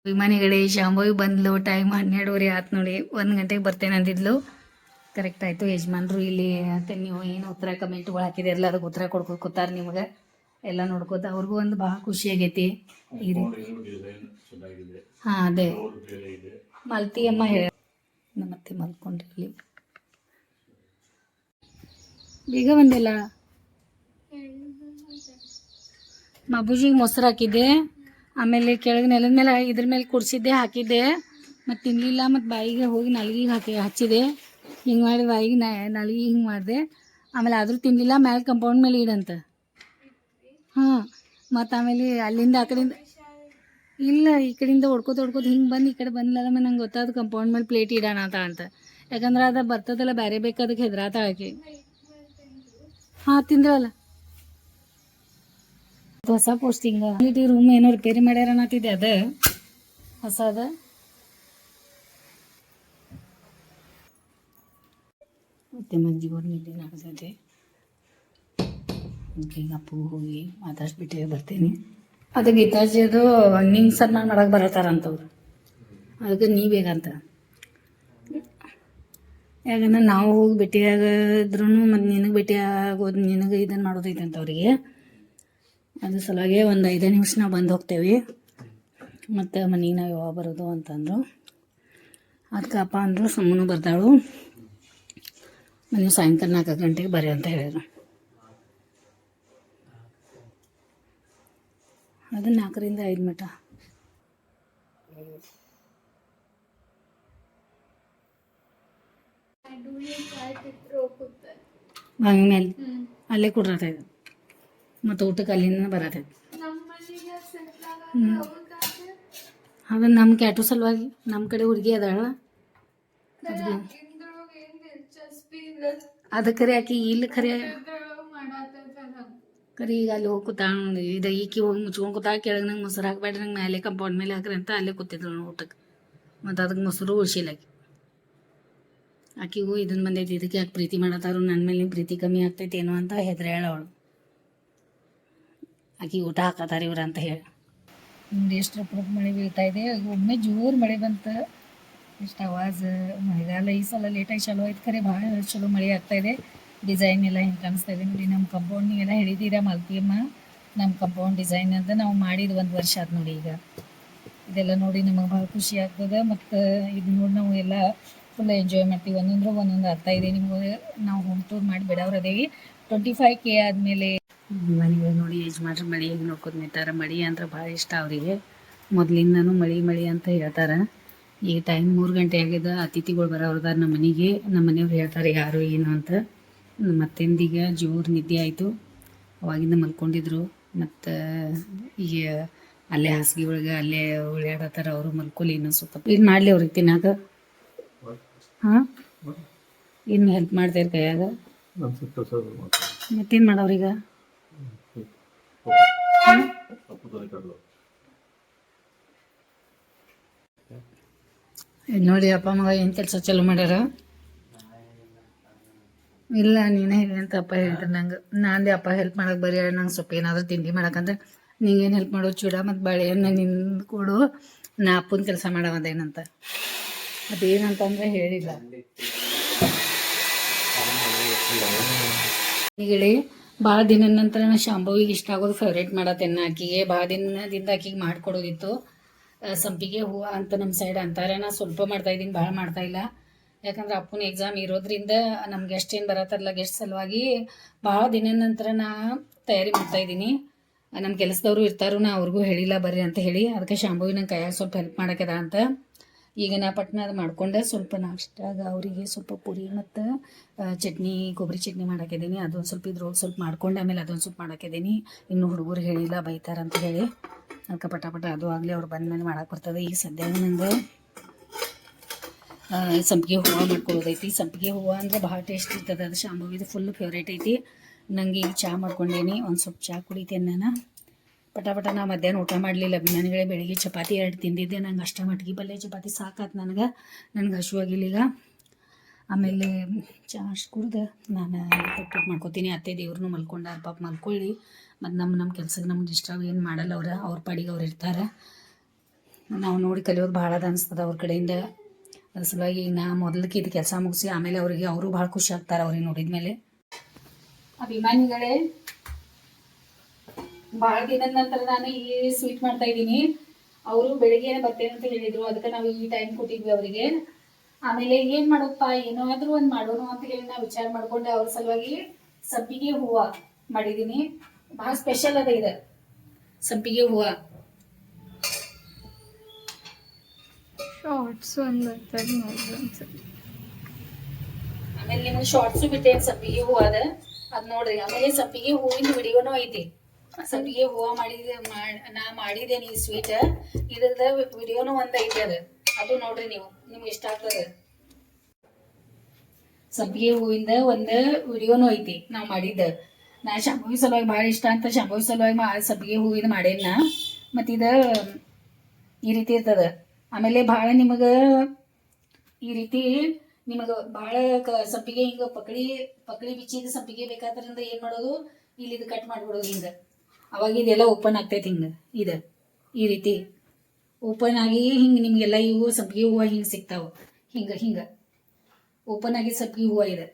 ವಿಮಾನಿಗಳೇ ಶಾಂಭವಿ ಬಂದ್ಲು. ಟೈಮ್ 12:30 ಆಯ್ತು ನೋಡಿ. 1 ಗಂಟೆಗೆ ಬರ್ತೇನೆ ಅಂದಿದ್ಲು. ಕರೆಕ್ಟ್ ಆಯಿತು. ಯಜಮಾನ್ರು ಇಲ್ಲಿ ಅಂತ ನೀವು ಏನು ಉತ್ತರ ಕಮೆಂಟ್ಗಳು ಹಾಕಿದಿರಲ್ಲ ಅದಕ್ಕೆ ಉತ್ತರ ಕೊಡ್ಕೋತ ಕೂತಾರೆ. ನಿಮಗೆ ಎಲ್ಲ ನೋಡ್ಕೋತ ಅವ್ರಿಗೂ ಒಂದು ಭಾಳ ಖುಷಿ ಆಗೈತಿ. ಹಾಂ ಅದೇ ಮಲ್ತಿ ಅಮ್ಮ ಹೇಳ ಮತ್ತೆ ಮಲ್ಕೊಂಡ್ರಿ. ಬೇಗ ಬಂದಿಲ್ಲ. ಮಬೂಜಿಗೆ ಮೊಸರು ಹಾಕಿದ್ದೆ. ಆಮೇಲೆ ಕೆಳಗೆ ನೆಲದ ಮೇಲೆ ಇದ್ರ ಮೇಲೆ ಕುಡಿಸಿದ್ದೆ, ಹಾಕಿದ್ದೆ. ಮತ್ತು ತಿನ್ನಲಿಲ್ಲ. ಮತ್ತು ಬಾಯಿಗೆ ಹೋಗಿ ನಾಲಿಗೆಗೆ ಹಚ್ಚಿದೆ. ಹಿಂಗೆ ಮಾಡಿ ಬಾಯಿಗೆ ನಾಲಿಗೆ ಹಿಂಗೆ ಮಾಡಿದೆ. ಆಮೇಲೆ ಆದರೂ ತಿನ್ನಲಿಲ್ಲ. ಮ್ಯಾಲೆ ಕಂಪೌಂಡ್ ಮೇಲೆ ಇಡಂತ. ಹಾಂ, ಮತ್ತು ಆಮೇಲೆ ಅಲ್ಲಿಂದ ಆ ಕಡೆಯಿಂದ ಇಲ್ಲ ಈ ಕಡೆಯಿಂದ ಹೊಡ್ಕೋತ ಹಿಂಗೆ ಬಂದು ಈ ಕಡೆ ಬಂದಿಲ್ಲ. ಮೇಲೆ ನಂಗೆ ಗೊತ್ತಾದ ಕಂಪೌಂಡ್ ಮೇಲೆ ಪ್ಲೇಟ್ ಇಡೋಣ ಅಂತ. ಯಾಕಂದ್ರೆ ಅದು ಬರ್ತದಲ್ಲ ಬೇರೆ ಬೇಕು, ಅದಕ್ಕೆ ಹೆದ್ರಾತ ಹಾಕಿ. ಹಾಂ ತಿಂದ್ರಲ್ಲ. ಹೊಸ ಪೋಸ್ಟಿಂಗ್ ರೂಮ್ ಏನೋ ರಿಪೇರಿ ಮಾಡ್ಯಾರ ಅನ್ನತ್ತಿದ್ದೆ. ಅದು ಹೊಸದ. ಮತ್ತೆ ಮಂಜಿಗೋರು ನಿದ್ದೆ ನಡೆಸೈತೆ. ಈಗ ಅಪ್ಪು ಹೋಗಿ ಮಾತಾಡ್ಸ್ಬಿಟ್ಟೆ ಬರ್ತೀನಿ. ಅದು ಗೀತಾಜಿ ಅದು ನಿಂಗೆ ಸನ್ಮಾನ ಮಾಡಕ್ಕೆ ಬರತ್ತಾರಂತವ್ರು. ಅದಕ್ಕೆ ನೀ ಬೇಕಂತ. ಯಾಕಂದ್ರೆ ನಾವು ಹೋಗಿ ಭೇಟಿಯಾಗಿದ್ರು ಮತ್ತು ನಿನಗೆ ಭೇಟಿ ಆಗೋದು, ನಿನಗೆ ಇದನ್ನು ಮಾಡೋದೈತಂತ ಅವ್ರಿಗೆ. ಅದ್ರ ಸಲುವಾಗಿ ಒಂದು 5 ನಿಮಿಷ ನಾವು ಬಂದು ಹೋಗ್ತೇವೆ. ಮತ್ತು ಮನೆಗೆ ನಾವು ಯಾವಾಗ ಬರೋದು ಅಂತಂದರು. ಅದಕ್ಕೆ ಅಪ್ಪ ಅಂದರು ಸುಮ್ಮನೆ ಬರ್ತಾಳು, ನೀವು ಸಾಯಂಕಾಲ 4 ಗಂಟೆಗೆ ಬರ್ರಿ ಅಂತ ಹೇಳಿದ್ರು. ಅದು 4ರಿಂದ 5 ಮಟ. ಮಾವಿ ಮೇಲೆ ಅಲ್ಲೇ ಕುಡ್ರತೈತೆ ಮತ್ತು ಊಟಕ್ಕೆ ಅಲ್ಲಿಂದ ಬರತೈತೆ. ಅದು ನಮ್ಮ ಕ್ಯಾಟು ಸಲುವಾಗಿ ನಮ್ಮ ಕಡೆ ಹುಡುಗಿ ಅದಾಳ ಅದು ಖರೆ ಆಕಿ ಇಲ್ಲಿ ಖರೆ ಕರಿ ಈಗ ಅಲ್ಲಿ ಹೋಗಿ ಕೂತಾಳ ನೋಡಿ. ಇದು ಈಕಿ ಹೋಗಿ ಮುಚ್ಕೊಂಡು ಕೂತಾಳ. ಕೆಳಗೆ ನಂಗೆ ಮೊಸರು ಹಾಕ್ಬೇಡ್ರಿ, ನಂಗೆ ಮೇಲೆ ಕಂಪೌಂಡ್ ಮೇಲೆ ಹಾಕ್ರಿ ಅಂತ ಅಲ್ಲೇ ಕೂತಿದ್ರು ಊಟಕ್ಕೆ. ಮತ್ತು ಅದಕ್ಕೆ ಮೊಸರು ಉಳಿಸಿಲ್ಲ ಆಕಿಗೂ ಇದನ್ನ ಬಂದೈತಿ, ಇದಕ್ಕೆ ಯಾಕೆ ಪ್ರೀತಿ ಮಾಡತ್ತಾರು, ನನ್ನ ಮೇಲೆ ಪ್ರೀತಿ ಕಮ್ಮಿ ಆಗ್ತೈತಿ ಏನೋ ಅಂತ ಹೆದ್ರೇಳ ಅವಳು. ಆಕಿ ಊಟ ಹಾಕತ್ತಾರ ಇವ್ರು ಅಂತ ಹೇಳಿ ನೋಡಿ. ಎಷ್ಟು ರಪ್ಪ ಮಳೆ ಬೀಳ್ತಾ ಇದೆ. ಒಮ್ಮೆ ಜೋರು ಮಳೆ ಬಂತು, ಎಷ್ಟು ಆವಾಜ್. ಮಳೆಗಾಲ ಈ ಸಲ ಲೇಟಾಗಿ ಚಲೋ ಆಯ್ತು, ಖರೆ ಭಾಳ ಚಲೋ ಮಳೆ ಆಗ್ತಾಯಿದೆ. ಡಿಸೈನ್ ಎಲ್ಲ ಹಿಂಗೆ ಕಾಣಿಸ್ತಾ ಇದೆ ನೋಡಿ. ನಮ್ಮ ಕಂಪೌಂಡ್ನಿಗೆಲ್ಲ ಹಿಡಿದೀರ ಮಲ್ತಿಯಮ್ಮ. ನಮ್ಮ ಕಂಪೌಂಡ್ ಡಿಸೈನ್ ಅಂತ ನಾವು ಮಾಡಿದ 1 ವರ್ಷ ಆಯ್ತು ನೋಡಿ. ಈಗ ಇದೆಲ್ಲ ನೋಡಿ ನಮಗೆ ಭಾಳ ಖುಷಿ ಆಗ್ತದೆ. ಮತ್ತು ಇದು ನೋಡಿ ನಾವು ಎಲ್ಲ ಫುಲ್ ಎಂಜಾಯ್ ಮಾಡ್ತೀವಿ. ಒಂದೊಂದು ಅರ್ಥ ಇದೆ ನಿಮಗೆ. ನಾವು ಹೋಮ್ ಟೂರ್ ಮಾಡಿ ಬಿಡೋರು ಅದೇವಿ. 25K ಆದಮೇಲೆ ಮನೆಗೆ ನೋಡಿ ಯಜಮಾನ್ರು ಮಳೆ ಹೇಗೆ ನೋಡ್ಕೊಂಡು ನಿಂತಾರ. ಮಳೆ ಅಂದ್ರೆ ಭಾಳ ಇಷ್ಟ ಅವರಿಗೆ. ಮೊದಲಿಂದನೂ ಮಳೆ ಅಂತ ಹೇಳ್ತಾರೆ. ಈಗ ಟೈಮ್ 3 ಗಂಟೆ ಆಗಿದೆ. ಅತಿಥಿಗಳು ಬರೋರ್ದಾರ ನಮ್ಮ ಮನೆಗೆ. ನಮ್ಮ ಮನೆಯವ್ರು ಹೇಳ್ತಾರೆ ಯಾರು ಏನು ಅಂತ. ಮತ್ತೆಂದೀಗ ಜೋರು ನಿದ್ದೆ ಆಯಿತು. ಅವಾಗಿಂದ ಮಲ್ಕೊಂಡಿದ್ರು. ಮತ್ತು ಈಗ ಅಲ್ಲೇ ಹಾಸಿಗೆ ಒಳಗೆ ಅಲ್ಲೇ ಉಳ್ಯಾಡತ್ತಾರ. ಅವರು ಮಲ್ಕೊಲಿ ಇನ್ನೂ ಸ್ವಲ್ಪ. ಏನು ಮಾಡಲಿ ಅವ್ರಿಗೆ ತಿನ್ನಾಕ? ಹಾಂ, ಇನ್ನು ಹೆಲ್ಪ್ ಮಾಡ್ತಾರೆ ಕೈಯಾಗ. ಮತ್ತೇನು ಮಾಡವ್ರೀಗ? ನೋಡಿ ಅಪ್ಪ ಮಗ ಏನು ಕೆಲಸ ಚಾಲೂ ಮಾಡ್ಯಾರ. ಇಲ್ಲ ನೀನೇ ಹೇಳಿ ಅಂತ ಅಪ್ಪ ಹೇಳಿದ್ರು ನಂಗೆ. ನಾಂದೆ ಅಪ್ಪ ಹೆಲ್ಪ್ ಮಾಡಕ್ಕೆ ಬರೀ ನಂಗೆ ಸ್ವಲ್ಪ ಏನಾದರೂ ತಿಂಡಿ ಮಾಡಕ್ಕಂದ್ರೆ ನಿಂಗೇನು ಹೆಲ್ಪ್ ಮಾಡೋ ಚೂಡ ಮತ್ತು ಬಾಳೆಹಣ್ಣು ನಿಂದು ಕೊಡು, ನಾ ಅಪ್ಪನ ಕೆಲಸ ಮಾಡವಂದೇನಂತ. ಅದೇನಂತಂದ್ರೆ ಹೇಳಿಲ್ಲ. ಈಗ ಹೇಳಿ ಭಾಳ ದಿನದ ನಂತರ ನಾನು ಶಾಂಭವಿಗೆ ಇಷ್ಟ ಆಗೋದು ಫೇವ್ರೇಟ್ ಮಾಡತ್ತೇನೆ. ಆಕಿಗೆ ಭಾಳ ದಿನದಿಂದ ಆಕಿಗೆ ಮಾಡಿಕೊಡೋದಿತ್ತು. ಸಂಪಿಗೆ ಹೂವು ಅಂತ ನಮ್ಮ ಸೈಡ್ ಅಂತಾರೆ. ನಾ ಸ್ವಲ್ಪ ಮಾಡ್ತಾಯಿದ್ದೀನಿ, ಭಾಳ ಮಾಡ್ತಾಯಿಲ್ಲ. ಯಾಕಂದ್ರೆ ಅಪ್ಪನ ಎಕ್ಸಾಮ್ ಇರೋದ್ರಿಂದ ನಮ್ಮ ಗೆಸ್ಟ್ ಏನು ಬರತ್ತಾರಲ್ಲ, ಗೆಸ್ಟ್ ಸಲುವಾಗಿ ಭಾಳ ದಿನದ ನಂತರ ನಾ ತಯಾರಿ ಮಾಡ್ತಾಯಿದ್ದೀನಿ. ನಮ್ಮ ಕೆಲಸದವರು ಇರ್ತಾರೋ, ನಾ ಅವ್ರಿಗೂ ಹೇಳಿಲ್ಲ ಬರ್ರಿ ಅಂತ ಹೇಳಿ. ಅದಕ್ಕೆ ಶಾಂಭವಿ ನಂಗೆ ಕೈಯಾಗ ಸ್ವಲ್ಪ ಹೆಲ್ಪ್ ಮಾಡೋಕ್ಕೆದ ಅಂತ. ಈಗ ನಾ ಪಟ್ನ ಅದು ಮಾಡ್ಕೊಂಡೆ ಸ್ವಲ್ಪ ನಾಷ್ಟಾಗ ಅವರಿಗೆ ಸ್ವಲ್ಪ ಪುರಿ ಮತ್ತು ಚಟ್ನಿ, ಕೊಬ್ಬರಿ ಚಟ್ನಿ ಮಾಡಾಕಿದ್ದೀನಿ. ಅದೊಂದು ಸ್ವಲ್ಪ ಇದ್ರೊಳಗೆ ಸ್ವಲ್ಪ ಮಾಡ್ಕೊಂಡೆ. ಆಮೇಲೆ ಅದೊಂದು ಸ್ವಲ್ಪ ಮಾಡಾಕಿದ್ದೀನಿ. ಇನ್ನು ಹುಡುಗರು ಹೇಳಿಲ್ಲ ಬೈತಾರೆ ಅಂತ ಹೇಳಿ. ಅದಕ್ಕೆ ಪಟ ಅದು ಆಗಲಿ, ಅವ್ರು ಬಂದ ಮೇಲೆ ಮಾಡಕ್ಕೆ ಬರ್ತದೆ. ಈಗ ಸದ್ಯ ನಂಗೆ ಸಂಪಿಗೆ ಹೂವು ಮಾಡ್ಕೊಳ್ಳೋದೈತಿ. ಸಂಪಿಗೆ ಹೂವು ಅಂದರೆ ಭಾಳ ಟೇಸ್ಟ್ ಇರ್ತದೆ. ಅದು ಶಾಂಭವಿದು ಫುಲ್ ಫೇವ್ರೇಟ್ ಐತಿ. ನನಗೆ ಈಗ ಚಹಾ ಮಾಡ್ಕೊಂಡೇನಿ. ಒಂದು ಸ್ವಲ್ಪ ಚಹಾ ಕುಡಿತೇನೆ ನಾನು. ಪಟ ನಾ ಮಧ್ಯಾಹ್ನ ಊಟ ಮಾಡಲಿಲ್ಲ ಅಭಿಮಾನಿಗಳೇ. ಬೆಳಿಗ್ಗೆ ಚಪಾತಿ 2 ತಿಂದಿದ್ದೆ. ನಂಗೆ ಅಷ್ಟ ಮಟ್ಗಿ ಪಲ್ಯ ಚಪಾತಿ ಸಾಕಾತು ನನಗೆ ಹಸುವಾಗಿಲ್ಲ ಈಗ. ಆಮೇಲೆ ಚಹಾ ಅಷ್ಟು ಕುಡ್ದು ನಾನು ಪಟ್ಟು ಮಾಡ್ಕೋತೀನಿ. ಅತ್ತೆ ದೇವ್ರನ್ನೂ ಮಲ್ಕೊಂಡಾರ, ಪಾಪ ಮಲ್ಕೊಳ್ಳಿ. ಮತ್ತು ನಮ್ಮ ಕೆಲಸಕ್ಕೆ ನಮ್ಗೆ ಡಿಸ್ಟರ್ಬ್ ಏನು ಮಾಡಲ್ಲ. ಅವ್ರ ಪಾಡಿಗೆ ಅವ್ರು ಇರ್ತಾರೆ. ನಾವು ನೋಡಿ ಕಲಿಯೋದು ಭಾಳ ಅದ ಅನಿಸ್ತದೆ ಅವ್ರ ಕಡೆಯಿಂದ. ಅದ್ರ ಸಲುವಾಗಿ ನಾ ಮೊದಲಕ್ಕೆ ಇದು ಕೆಲಸ ಮುಗಿಸಿ ಆಮೇಲೆ ಅವರು ಭಾಳ ಖುಷಿ ಆಗ್ತಾರೆ ಅವ್ರಿಗೆ ನೋಡಿದ ಮೇಲೆ. ಅಭಿಮಾನಿಗಳೇ, ಭಾಳ ದಿನದ ನಂತರ ನಾನು ಈ ಸ್ವೀಟ್ ಮಾಡ್ತಾ ಇದ್ದೀನಿ. ಅವರು ಬೆಳಿಗ್ಗೆ ಬರ್ತೇನೆ ಅಂತ ಹೇಳಿದರು. ಅದಕ್ಕೆ ನಾವು ಈ ಟೈಮ್ ಕೊಟ್ಟಿದ್ವಿ ಅವರಿಗೆ. ಆಮೇಲೆ ಏನು ಮಾಡೋದಪ್ಪ, ಏನಾದರೂ ಒಂದು ಮಾಡೋಣ ಅಂತ ಹೇಳಿ ನಾವು ವಿಚಾರ ಮಾಡಿಕೊಂಡೆ. ಅವ್ರ ಸಲುವಾಗಿ ಸಂಪಿಗೆ ಹೂವು ಮಾಡಿದ್ದೀನಿ. ಭಾಳ ಸ್ಪೆಷಲ್ ಅದ ಇದು ಸಂಪಿಗೆ ಹೂವು. ಆಮೇಲೆ ನಿಮ್ಗೆ ಶಾರ್ಟ್ಸು ಬಿಟ್ಟೇನು ಸಂಪಿಗೆ ಹೂವು ಅದ, ಅದು ನೋಡ್ರಿ. ಆಮೇಲೆ ಸಂಪಿಗೆ ಹೂವಿನ ವಿಡಿಯೋನೂ ಐತಿ. ಸಂಪಿಗೆ ಹೂವು ನಾ ಮಾಡಿದ್ದೇನೆ ಈ ಸ್ವೀಟ್. ಇದ್ರದ ವಿಡಿಯೋನು ಒಂದು ಐತಿ. ಅದು ನೋಡ್ರಿ ನೀವು, ನಿಮ್ಗೆ ಇಷ್ಟ ಆಗ್ತದೆ. ಸಂಪಿಗೆ ಹೂವಿಂದ ಒಂದು ವಿಡಿಯೋನು ಐತಿ ನಾವು ಮಾಡಿದ್ದ. ನಾ ಶಾಂಭವಿ ಸಲುವಾಗಿ ಭಾಳ ಇಷ್ಟ ಅಂತ ಶಾಂಭವಿ ಸಲುವಾಗಿ ಸಂಪಿಗೆ ಹೂವಿನ ಮಾಡೇನ. ಮತ್ತು ಇದು ಈ ರೀತಿ ಇರ್ತದೆ. ಆಮೇಲೆ ಭಾಳ ನಿಮಗೆ ಈ ರೀತಿ ನಿಮಗೆ ಭಾಳ ಸಂಪಿಗೆ ಹಿಂಗೆ ಪಕಳಿ ಬಿಚ್ಚಿದ ಸಂಪಿಗೆ ಬೇಕಾದ್ರಿಂದ ಏನು ಮಾಡೋದು, ಇಲ್ಲಿ ಇದು ಕಟ್ ಮಾಡಿಬಿಡೋದು ಹಿಂಗೆ. ಅವಾಗ ಇದೆಲ್ಲ ಓಪನ್ ಆಗ್ತೈತೆ ಹಿಂಗೆ. ಇದು ಈ ರೀತಿ ಓಪನ್ ಆಗಿ ಹಿಂಗೆ ನಿಮಗೆಲ್ಲ ಇವು ಸಂಪಿಗೆ ಹೂವು ಹಿಂಗೆ ಸಿಗ್ತಾವೆ. ಹಿಂಗೆ ಓಪನ್ ಆಗಿ ಸಂಪಿಗೆ ಹೂವು ಇದೆ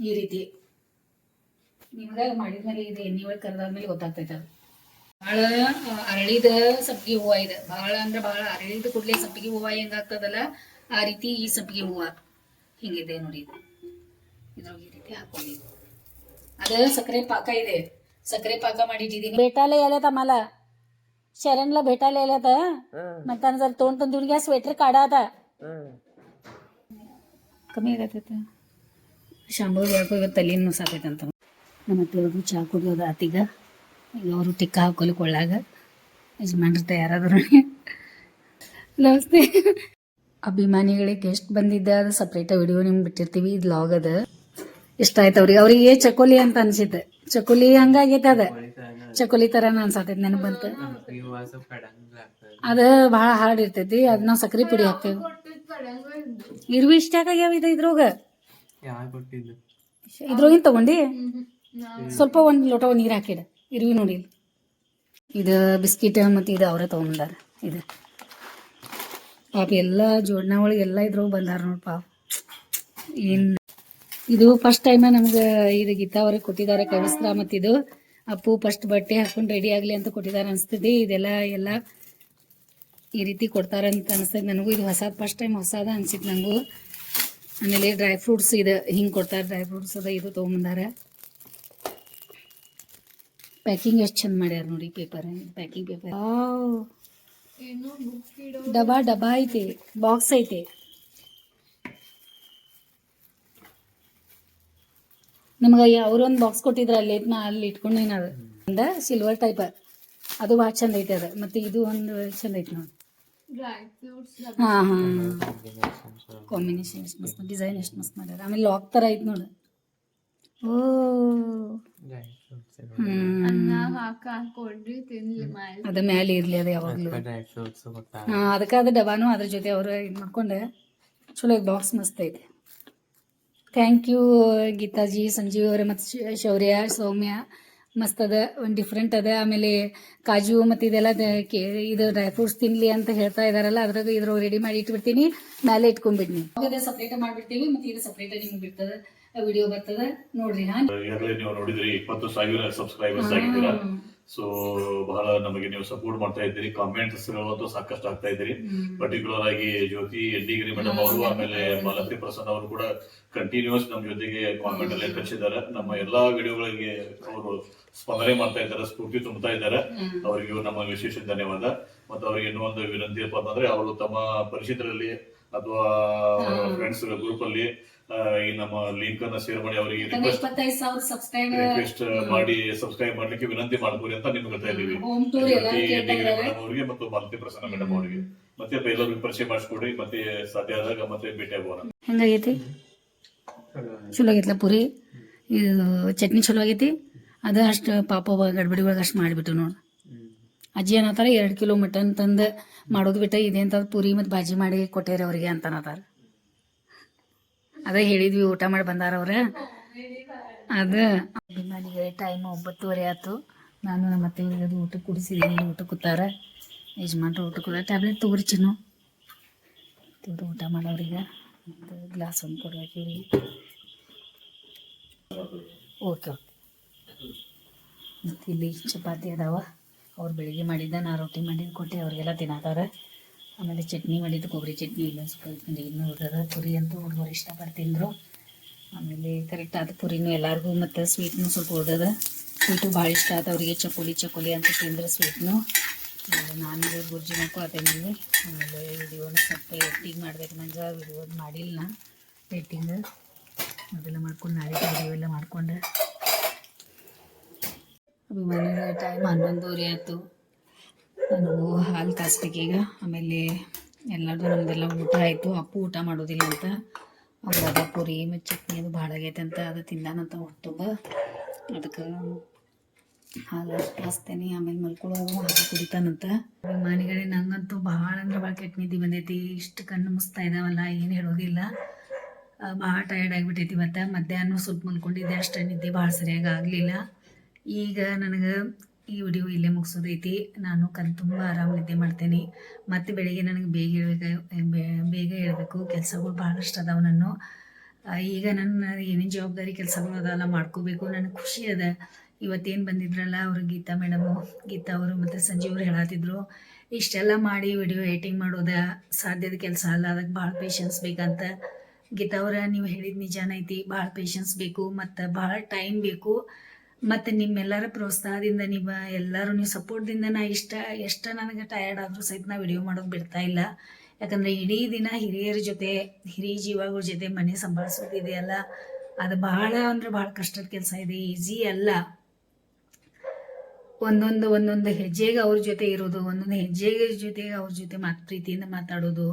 ಈ ರೀತಿ. ನಿಮ್ಗೆ ಮಾಡಿದ್ಮೇಲೆ ಇದು ಎಣ್ಣೆ ಒಳಗೆ ಕರೆದಾದ್ಮೇಲೆ ಗೊತ್ತಾಗ್ತೈತೆ. ಅದು ಭಾಳ ಅರಳಿದ ಸಂಪಿಗೆ ಹೂವು ಇದೆ. ಭಾಳ ಅಂದ್ರೆ ಭಾಳ ಅರಳಿದ ಕೂಡಲೇ ಸಂಪಿಗೆ ಹೂವು ಹೆಂಗಾಗ್ತದಲ್ಲ ಆ ರೀತಿ ಈ ಸಂಪಿಗೆ ಹೂವು ಹಿಂಗಿದೆ ನೋಡಿ. ಇದ್ರೊಳಗೆ ಈ ರೀತಿ ಹಾಕೊಂಡಿದ್ದು ಅದು ಸಕ್ಕರೆ ಪಾಕ ಇದೆ. ಸಕ್ಕರೆ ಪಾಕ ಮಾಡಿಟ್ಟಿದ್ದೀನಿ. भेटायला यायला आम्हाला शरणला भेटायला यायला म्हणताना जर तोंड पण देऊन घ्या. स्वेटर काढा आता. कमी आहे का ಶಾಂಭವಿ ಹೇಳ್ಕೊ ಇವತ್ತು ತಲೆಯನ್ನು ಸಾಕೈತಂತ ನಮ್ಮ ಅತ್ತೆಯವ್ರದ್ದು ಚಹಾ ಕುಡಿಯೋದು ಆತೀಗ ಈಗ ಅವರು ಟಿಕ್ಕ ಹಾಕೊಲಿಕ್ಕೆ ಒಳ್ಳಾಗ ಯಜಮಾನ್ರು ತಯಾರಾದ್ರು ನಮಸ್ತೆ ಅಭಿಮಾನಿಗಳಿಗೆ ಗೆಸ್ಟ್ ಬಂದಿದ್ದ ಅದು ಸಪ್ರೇಟ ವಿಡಿಯೋ ನಿಮ್ಗೆ ಬಿಟ್ಟಿರ್ತೀವಿ ಇದು ಲಾಗ್ ಅದ ಇಷ್ಟ ಆಯ್ತು ಅವ್ರಿಗೆ ಚಕೋಲಿ ಅಂತ ಅನ್ಸಿತ್ತು ಚಕೋಲಿ ಹಂಗಾಗೈತೆ ಅದ ಚಕೋಲಿ ಥರನ ಅನ್ಸತೈತಿ ನನಗೆ ಬಂತು ಅದು ಭಾಳ ಹಾರ್ಡ್ ಇರ್ತೈತಿ ಅದು ನಾವು ಸಕ್ರೆ ಪುಡಿ ಹಾಕ್ತೇವೆ ಇರ್ವಿ ಇಷ್ಟ ಆಗ್ಯಾವ ಇದು ಇದ್ರೊಳಗಿನ ತಗೊಂಡು ಸ್ವಲ್ಪ ಒಂದು ಲೋಟ ನೀರು ಹಾಕಿಡ ಇರ್ವಿ ನೋಡಿ ಇದು ಬಿಸ್ಕಿಟ್ ಮತ್ತು ಇದು ಅವರೇ ತೊಗೊಂಬಂದಾರ ಇದು ಪಾಪ ಎಲ್ಲ ಜೋಡಣೆ ಒಳಗೆ ಎಲ್ಲ ಇದ್ರೊಳಗೆ ಬಂದಾರ ನೋಡಿ ಪಾಪ ಏನು ಇದು ಫಸ್ಟ್ ಟೈಮ ನಮ್ಗೆ ಇದು ಗೀತಾ ಅವ್ರಿಗೆ ಕೊಟ್ಟಿದ್ದಾರೆ ಕವಿಸ್ತ್ರ ಮತ್ತು ಇದು ಅಪ್ಪು ಫಸ್ಟ್ ಬಟ್ಟೆ ಹಾಕೊಂಡು ರೆಡಿ ಆಗಲಿ ಅಂತ ಕೊಟ್ಟಿದ್ದಾರೆ ಅನಿಸ್ತದೆ ಇದೆಲ್ಲ ಎಲ್ಲ ಈ ರೀತಿ ಕೊಡ್ತಾರೆ ಅಂತ ಅನಿಸ್ತದೆ ನನಗೂ ಇದು ಹೊಸದು ಫಸ್ಟ್ ಟೈಮ್ ಹೊಸದ ಅನ್ಸಿತ್ತು ನನಗೂ ಆಮೇಲೆ ಡ್ರೈ ಫ್ರೂಟ್ಸ್ ಇದು ಹಿಂಗೆ ಕೊಡ್ತಾರೆ ಡ್ರೈ ಫ್ರೂಟ್ಸ್ ಅದ ಇದು ತೊಗೊಂಬಂದಾರ ಪ್ಯಾಕಿಂಗ್ ಎಷ್ಟು ಚಂದ ಮಾಡ್ಯಾರ ನೋಡಿ ಪೇಪರ್ ಪ್ಯಾಕಿಂಗ್ ಪೇಪರ್ ಡಬ್ಬ ಐತಿ ಬಾಕ್ಸ್ ಐತಿ ನಮ್ಗೆ ಅವ್ರೊಂದು ಬಾಕ್ಸ್ ಕೊಟ್ಟಿದ್ರ ಅಲ್ಲಿ ನಾ ಅಲ್ಲಿ ಇಟ್ಕೊಂಡೇನ ಅದು ಅಂದ ಸಿಲ್ವರ್ ಟೈಪ್ ಅದು ಭಾಳ ಚಂದ ಐತೆ ಅದು ಮತ್ತೆ ಇದು ಒಂದು ಚಂದ ಐತಿ ನೋಡಿ ಹಾಂ ಹಾಂ ಕಾಂಬಿನೇಷನ್ ಎಷ್ಟು ಮಸ್ತ್ ಡಿಸೈನ್ ಎಷ್ಟು ಮಸ್ತ್ ಮಾಡ್ಯಾರ ಆಮೇಲೆ ಲಾಕ್ ಥರ ಐತಿ ನೋಡಿ ಓ ಅದ ಮ್ಯಾಲೆ ಇರ್ಲಿ ಅದು ಯಾವಾಗಲೂ ಹಾಂ ಅದಕ್ಕೆ ಅದು ಡಬ್ಬಾನು ಅದ್ರ ಜೊತೆ ಅವರು ಇದು ಮಾಡ್ಕೊಂಡೆ ಚಲೋ ಬಾಕ್ಸ್ ಮಸ್ತ್ ಐತೆ ಥ್ಯಾಂಕ್ ಯು ಗೀತಾಜಿ ಸಂಜೀವ್ ಅವರೇ ಮತ್ತು ಶೌರ್ಯ ಸೌಮ್ಯ ಮಸ್ತ್ ಅದ ಒಂದು ಡಿಫ್ರೆಂಟ್ ಅದ ಆಮೇಲೆ ಕಾಜು ಮತ್ತು ಇದೆಲ್ಲ ಇದು ಡ್ರೈ ಫ್ರೂಟ್ಸ್ ತಿನ್ಲಿ ಅಂತ ಹೇಳ್ತಾ ಇದಾರಲ್ಲ ಅದ್ರಾಗ ಇದ್ರೊಳಗೆ ರೆಡಿ ಮಾಡಿ ಇಟ್ಬಿಡ್ತೀನಿ ಮೇಲೆ ಇಟ್ಕೊಂಡ್ಬಿಡ್ನಿ ಸಪ್ರೇಟ್ ಮಾಡ್ಬಿಡ್ತೀವಿ ಮತ್ತು ಇದು ಸಪ್ರೇಟ್ ನಿಮ್ಗೆ ಬಿಡ್ತದೆ ವಿಡಿಯೋ ಬರ್ತದೆ ನೋಡ್ರಿ ಹಾ ಈಗಾಗಲೇ ನೀವು ನೋಡಿದ್ರಿ 20,000 ಸಬ್ಸ್ಕ್ರೈಬರ್ಸ್ ಆಗಿದ್ದೀರಾ ಸೊ ಬಹಳ ನಮಗೆ ನೀವು ಸಪೋರ್ಟ್ ಮಾಡ್ತಾ ಇದ್ದೀರಿ ಕಾಮೆಂಟ್ಸ್ ಅಂತೂ ಸಾಕಷ್ಟು ಆಗ್ತಾ ಇದ್ದೀರಿ ಪರ್ಟಿಕ್ಯುಲರ್ ಆಗಿ ಜ್ಯೋತಿ ಡಿಗ್ರಿ ಮೇಡಮ್ ಅವರು ಆಮೇಲೆ ಮಾಲತಿ ಪ್ರಸನ್ನ ಅವರು ಕೂಡ ಕಂಟಿನ್ಯೂಸ್ ನಮ್ಮ ಜೊತೆಗೆ ಕಾಮೆಂಟ್ ಅಲ್ಲಿ ಕಳಿಸಿದ್ದಾರೆ ನಮ್ಮ ಎಲ್ಲಾ ವಿಡಿಯೋಗಳಿಗೆ ಅವರು ಸ್ಪಂದನೆ ಮಾಡ್ತಾ ಇದ್ದಾರೆ ಸ್ಫೂರ್ತಿ ತುಂಬುತ್ತಾ ಇದ್ದಾರೆ ಅವರಿಗೂ ನಮ್ಮ ವಿಶೇಷ ಧನ್ಯವಾದ ಮತ್ತು ಅವರಿಗೆ ಇನ್ನೂ ಒಂದು ವಿನಂತಿ ಏನಪ್ಪ ಅಂತಂದ್ರೆ ಅವರು ತಮ್ಮ ಪರಿಚಿತರಲ್ಲಿ ಅಥವಾ ಫ್ರೆಂಡ್ಸ್ ಗ್ರೂಪ್ ಅಲ್ಲಿ ಈ ನಮ್ಮ ಲಿಂಕ್ ಅನ್ನ ಶೇರ್ ಮಾಡಿ ಅವರಿಗೆ ರಿಕ್ವೆಸ್ಟ್ ಮಾಡಿ ಸಬ್ಸ್ಕ್ರೈಬ್ ಮಾಡ್ಲಿಕ್ಕೆ ವಿನಂತಿ ಮಾಡ್ಬೋದು ಅಂತ ನಿಮ್ಗೆ ಹೇಳ್ತಾ ಇದೀವಿ ಮೇಡಮ್ ಅವರಿಗೆ ಮತ್ತು ಮಾಲತಿ ಪ್ರಸನ್ನ ಮೇಡಮ್ ಅವರಿಗೆ ಮತ್ತೆ ಎಲ್ಲರಿಗೂ ಪರಿಚಯ ಮಾಡಿಸ್ಕೊಡ್ರಿ ಮತ್ತೆ ಸಾಧ್ಯ ಆದಾಗ ಮತ್ತೆ ಭೇಟಿ ಆಗೋಣ ಹೆಂಗಾಗೈತಿ ಚಲೋ ಆಗೈತಲ್ಲ ಪೂರಿ ಇದು ಚಟ್ನಿ ಚಲೋ ಆಗೈತಿ ಅದು ಅಷ್ಟು ಪಾಪ ಗಡ್ಬಡಿ ಒಳಗೆ ಅಷ್ಟು ಮಾಡಿಬಿಟ್ಟು ನೋಡು ಅಜ್ಜಿ ಏನತ್ತಾರ 2 ಕಿಲೋ ಮಟನ್ ತಂದು ಮಾಡೋದು ಬಿಟ್ಟು ಇದೇಂತ ಪೂರಿ ಮತ್ತು ಭಾಜಿ ಮಾಡಿ ಕೊಟ್ಟೇರಿ ಅವ್ರಿಗೆ ಅಂತ ಅನ್ನತ್ತಾರ ಅದೇ ಹೇಳಿದ್ವಿ ಊಟ ಮಾಡಿ ಬಂದಾರ ಅವ್ರ ಅದು ಅಭಿಮಾನಿಗೆ ಟೈಮ್ 9:30 ಆಯ್ತು ನಾನು ನಮ್ಮ ಅತ್ತೆ ಊಟಕ್ಕೆ ಕುಡಿಸಿದ್ದೀನಿ ಊಟ ಕೂತಾರ ಯಜಮಾನ್ರು ಊಟ ಕೂಡ ಟ್ಯಾಬ್ಲೆಟ್ ತೊಗೊರಿ ಚಿನ್ನು ಊಟ ಮಾಡೋರಿಗೆ ಮತ್ತು ಗ್ಲಾಸ್ ಒಂದು ಕೊಡ್ಬೇಕಿವ್ರಿ ಓಕೆ ಮತ್ತು ಇಲ್ಲಿ ಚಪಾತಿ ಅದಾವ ಅವ್ರು ಬೆಳಿಗ್ಗೆ ಮಾಡಿದ್ದ ನಾ ರೊಟ್ಟಿ ಮಾಡಿದ್ದು ಕೊಟ್ಟೆ ಅವ್ರಿಗೆಲ್ಲ ತಿನ್ನತ್ತಾರ ಆಮೇಲೆ ಚಟ್ನಿ ಮಾಡಿದ್ದು ಕೊಬ್ಬರಿ ಚಟ್ನಿ ಇಲ್ಲ ಸ್ವಲ್ಪ ಇನ್ನೂ ಉಳ್ದದ ಪುರಿ ಅಂತೂ ಹುಡುಗರು ಇಷ್ಟಪಡ್ತಿದ್ರು ಆಮೇಲೆ ಕರೆಕ್ಟ್ ಆದ ಪುರಿನೂ ಎಲ್ಲರಿಗೂ ಮತ್ತು ಸ್ವೀಟ್ನು ಸ್ವಲ್ಪ ಉಳ್ದದ ಸ್ವೀಟು ಭಾಳ ಇಷ್ಟ ಆದ ಅವರಿಗೆ ಚಕೋಲಿ ಅಂತ ತಿಂದ್ರೆ ಸ್ವೀಟ್ನು ಆಮೇಲೆ ನಾನು ಗುರ್ಜಿ ಮಾಡ್ಕೊಳ್ತೇನೆ ಆಮೇಲೆ ವಿಡಿಯೋನ ಸ್ವಲ್ಪ ಎಡಿಟಿಂಗ್ ಮಾಡ್ಬೇಕು ನಂಗೆ ವಿಡಿಯೋ ಮಾಡಿಲ್ಲ ಎಡಿಟಿಂಗ್ ಅದೆಲ್ಲ ಮಾಡ್ಕೊಂಡು ನಾಳೆ ವಿಡಿಯೋ ಎಲ್ಲ ಮಾಡ್ಕೊಂಡು ಅಭಿಮಾನಿಗಳ ಟೈಮ್ 11:30 ಆಯಿತು ನಾನು ಹಾಲು ಕಾಸ್ಬೇಕೀಗ ಆಮೇಲೆ ಎಲ್ಲರದು ನಮ್ಮದೆಲ್ಲ ಊಟ ಆಯಿತು ಅಪ್ಪು ಊಟ ಮಾಡೋದಿಲ್ಲ ಅಂತ ಅವ್ರದ ಪುರಿ ಮತ್ತು ಚಟ್ನಿ ಅದು ಭಾಳ ಆಗೈತೆ ಅಂತ ಅದು ತಿಂದಾನಂತ ಹೊಟ್ಟುಂಬ ಅದಕ್ಕೆ ಹಾಲು ಕಾಸ್ತೇನೆ ಆಮೇಲೆ ಮಲ್ಕೊಳ್ಳೋದು ಹಾಲು ಕುಡಿತಾನಂತ ಅಭಿಮಾನಿಗಳೇ ನಂಗಂತೂ ಭಾಳ ಅಂದ್ರೆ ಭಾಳ ಕೆಟ್ಟ ನಿದ್ದೆ ಬಂದೈತಿ ಇಷ್ಟು ಕಣ್ಣು ಮುಸ್ತಾ ಇದ್ದಾವಲ್ಲ ಏನು ಹೇಳೋದಿಲ್ಲ ಭಾಳ ಟಯರ್ಡ್ ಆಗಿಬಿಟ್ಟೈತಿ ಮತ್ತು ಮಧ್ಯಾಹ್ನ ಸ್ವಲ್ಪ ಮಲ್ಕೊಂಡಿದ್ದೆ ಅಷ್ಟು ನಿದ್ದೆ ಭಾಳ ಸರಿಯಾಗಿ ಆಗಲಿಲ್ಲ ಈಗ ನನಗೆ ಈ ವಿಡಿಯೋ ಇಲ್ಲೇ ಮುಗಿಸೋದೈತಿ ನಾನು ತುಂಬ ಆರಾಮ ನಿದ್ದೆ ಮಾಡ್ತೇನೆ ಮತ್ತು ಬೆಳಿಗ್ಗೆ ನನಗೆ ಬೇಗ ಹೇಳ್ಬೇಕು ಕೆಲಸಗಳು ಭಾಳಷ್ಟು ಅದಾವೆ ನಾನು ಈಗ ನನ್ನ ಏನೇನು ಜವಾಬ್ದಾರಿ ಕೆಲಸಗಳು ಅದೆಲ್ಲ ಮಾಡ್ಕೋಬೇಕು ನನಗೆ ಖುಷಿ ಅದ ಇವತ್ತೇನು ಬಂದಿದ್ರಲ್ಲ ಅವರು ಗೀತಾ ಅವರು ಮತ್ತು ಸಂಜೀವ್ರು ಹೇಳತ್ತಿದ್ರು ಇಷ್ಟೆಲ್ಲ ಮಾಡಿ ವಿಡಿಯೋ ಎಡಿಟಿಂಗ್ ಮಾಡೋದ ಸಾಧ್ಯದ ಕೆಲಸ ಅಲ್ಲ ಅದಕ್ಕೆ ಭಾಳ ಪೇಷನ್ಸ್ ಬೇಕಂತ ಗೀತಾ ಅವರ ನೀವು ಹೇಳಿದ ನಿಜಾನೈತಿ ಭಾಳ ಪೇಷನ್ಸ್ ಬೇಕು ಮತ್ತು ಭಾಳ ಟೈಮ್ ಬೇಕು ಮತ್ತು ನಿಮ್ಮೆಲ್ಲರ ಪ್ರೋತ್ಸಾಹದಿಂದ ನೀವು ಸಪೋರ್ಟ್ದಿಂದ ನಾ ಎಷ್ಟು ನನಗೆ ಟಯರ್ಡ್ ಆದರೂ ಸಹಿತ ನಾ ವಿಡಿಯೋ ಮಾಡೋದು ಬಿಡ್ತಾ ಇಲ್ಲ ಯಾಕಂದರೆ ಇಡೀ ದಿನ ಹಿರಿಯರ ಜೊತೆ ಹಿರಿಯ ಜೀವಗಳ ಜೊತೆ ಮನೆ ಸಂಭಾಳಿಸೋದಿದೆಯಲ್ಲ ಅದು ಬಹಳ ಅಂದ್ರೆ ಬಹಳ ಕಷ್ಟದ ಕೆಲಸ ಇದೆ, ಈಸಿ ಅಲ್ಲ. ಒಂದೊಂದು ಹೆಜ್ಜೆಗೆ ಅವ್ರ ಜೊತೆ ಇರೋದು, ಒಂದೊಂದು ಹೆಜ್ಜೆಗೆ ಜೊತೆಗೆ ಅವ್ರ ಜೊತೆ ಪ್ರೀತಿಯಿಂದ ಮಾತಾಡೋದು,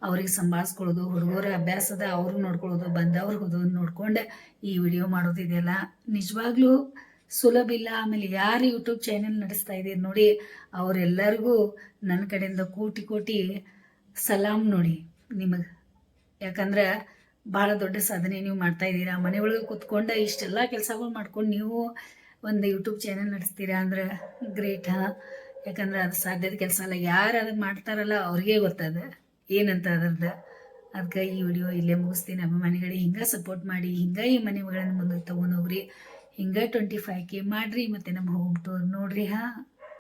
ಅವ್ರಿಗೆ ಸಂಭಾಳಿಸ್ಕೊಳ್ಳೋದು, ಹುಡುಗರ ಅಭ್ಯಾಸದ ಅವ್ರು ನೋಡ್ಕೊಳ್ಳೋದು, ಬಂದವ್ರಿಗೆ ಹೋದವ್ರು ನೋಡ್ಕೊಂಡು ಈ ವಿಡಿಯೋ ಮಾಡೋದಿದೆಯಲ್ಲ ನಿಜವಾಗ್ಲೂ ಸುಲಭ ಇಲ್ಲ. ಆಮೇಲೆ ಯಾರು ಯೂಟ್ಯೂಬ್ ಚಾನೆಲ್ ನಡೆಸ್ತಾ ಇದ್ದೀರಿ ನೋಡಿ, ಅವರೆಲ್ಲರಿಗೂ ನನ್ನ ಕಡೆಯಿಂದ ಕೋಟಿ ಕೋಟಿ ಸಲಾಮ್ ನೋಡಿ ನಿಮಗೆ. ಯಾಕಂದ್ರೆ ಭಾಳ ದೊಡ್ಡ ಸಾಧನೆ ನೀವು ಮಾಡ್ತಾ ಇದ್ದೀರಾ. ಮನೆಯೊಳಗೆ ಕೂತ್ಕೊಂಡು ಇಷ್ಟೆಲ್ಲ ಕೆಲಸಗಳು ಮಾಡ್ಕೊಂಡು ನೀವು ಒಂದು ಯೂಟ್ಯೂಬ್ ಚಾನೆಲ್ ನಡೆಸ್ತೀರಾ ಅಂದ್ರೆ ಗ್ರೇಟ್. ಯಾಕಂದ್ರೆ ಅದು ಸಾಧ್ಯದ ಕೆಲಸ ಅಲ್ಲ. ಯಾರು ಅದನ್ನು ಮಾಡ್ತಾರಲ್ಲ ಅವ್ರಿಗೆ ಗೊತ್ತದ ಏನಂತ ಅದ್ರದ್ದು. ಅದಕ್ಕೆ ಈ ವಿಡಿಯೋ ಇಲ್ಲೇ ಮುಗಿಸ್ತೀನಿ. ಅಭಿಮಾನಿಗಳೇ, ಹಿಂಗೆ ಸಪೋರ್ಟ್ ಮಾಡಿ, ಹಿಂಗೆ ಈ ಮನೆಗಳನ್ನು ಮುಂದೆ ತೊಗೊಂಡೋಗ್ರಿ, ಹಿಂಗೆ 25K ಮಾಡಿರಿ, ಮತ್ತು ನಮ್ಮ ಹೋಮ್ ಟೂರ್ ನೋಡ್ರಿ.